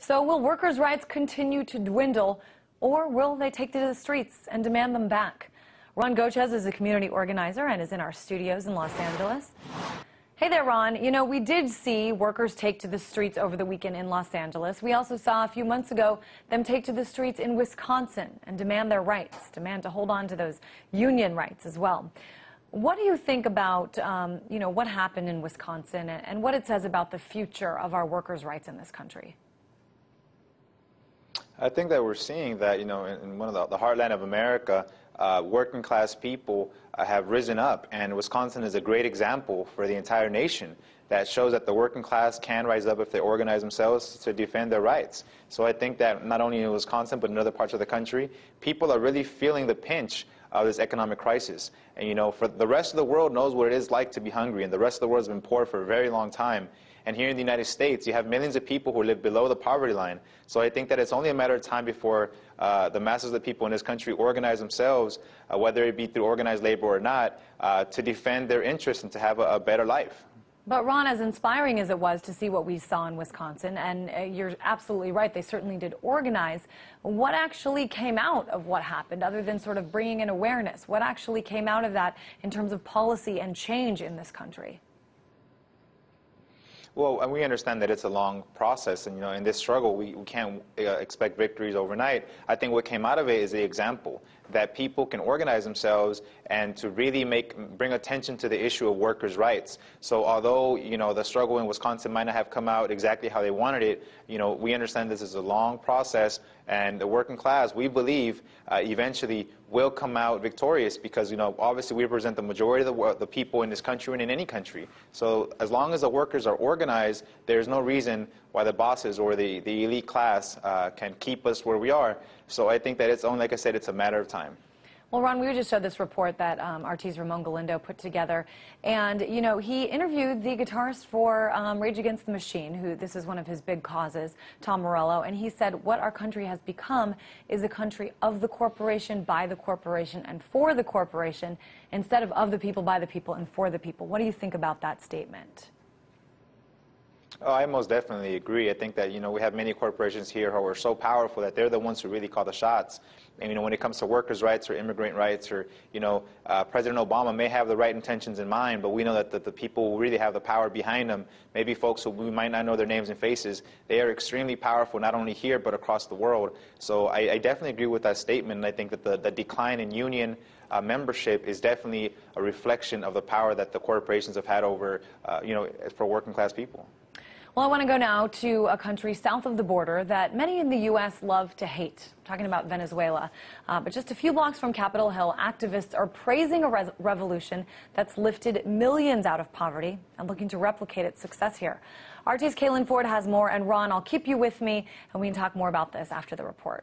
So will workers' rights continue to dwindle, or will they take to the streets and demand them back? Ron Gochez is a community organizer and is in our studios in Los Angeles. Hey there, Ron. You know, we did see workers take to the streets over the weekend in Los Angeles. We also saw a few months ago them take to the streets in Wisconsin and demand their rights, demand to hold on to those union rights as well. What do you think about, what happened in Wisconsin and what it says about the future of our workers' rights in this country? I think that we're seeing that, in one of the heartland of America, working class people have risen up, and Wisconsin is a great example for the entire nation that shows that the working class can rise up if they organize themselves to defend their rights. So I think that not only in Wisconsin but in other parts of the country, people are really feeling the pinch of this economic crisis. And for the rest of the world knows what it is like to be hungry, and the rest of the world has been poor for a very long time. And here in the United States, you have millions of people who live below the poverty line. So I think that it's only a matter of time before the masses of the people in this country organize themselves, whether it be through organized labor or not, to defend their interests and to have a better life. But Ron, as inspiring as it was to see what we saw in Wisconsin, and you're absolutely right, they certainly did organize, what actually came out of what happened, other than sort of bringing in awareness? What actually came out of that in terms of policy and change in this country? Well, and we understand that it's a long process, and in this struggle, we can't expect victories overnight. I think what came out of it is the example that people can organize themselves and to really bring attention to the issue of workers' rights. So although the struggle in Wisconsin might not have come out exactly how they wanted it, we understand this is a long process, and the working class, we believe, eventually will come out victorious because obviously we represent the majority of the people in this country and in any country. So as long as the workers are organized, there's no reason why the bosses or the elite class can keep us where we are. So I think that it's only, like I said, it's a matter of time. Well, Ron, we just showed this report that RT's Ramon Galindo put together, and he interviewed the guitarist for Rage Against the Machine, this is one of his big causes, Tom Morello, and he said what our country has become is a country of the corporation, by the corporation, and for the corporation, instead of the people, by the people, and for the people. What do you think about that statement? Oh, I most definitely agree. I think that, we have many corporations here who are so powerful that they're the ones who really call the shots. And, when it comes to workers' rights or immigrant rights or, President Obama may have the right intentions in mind, but we know that the people who really have the power behind them, maybe folks who we might not know their names and faces, they are extremely powerful, not only here but across the world. So I definitely agree with that statement, and I think that the decline in union membership is definitely a reflection of the power that the corporations have had over, for working class people. Well, I want to go now to a country south of the border that many in the U.S. love to hate. I'm talking about Venezuela. But just a few blocks from Capitol Hill, activists are praising a revolution that's lifted millions out of poverty and looking to replicate its success here. RT's Kaylin Ford has more, and Ron, I'll keep you with me, and we can talk more about this after the report.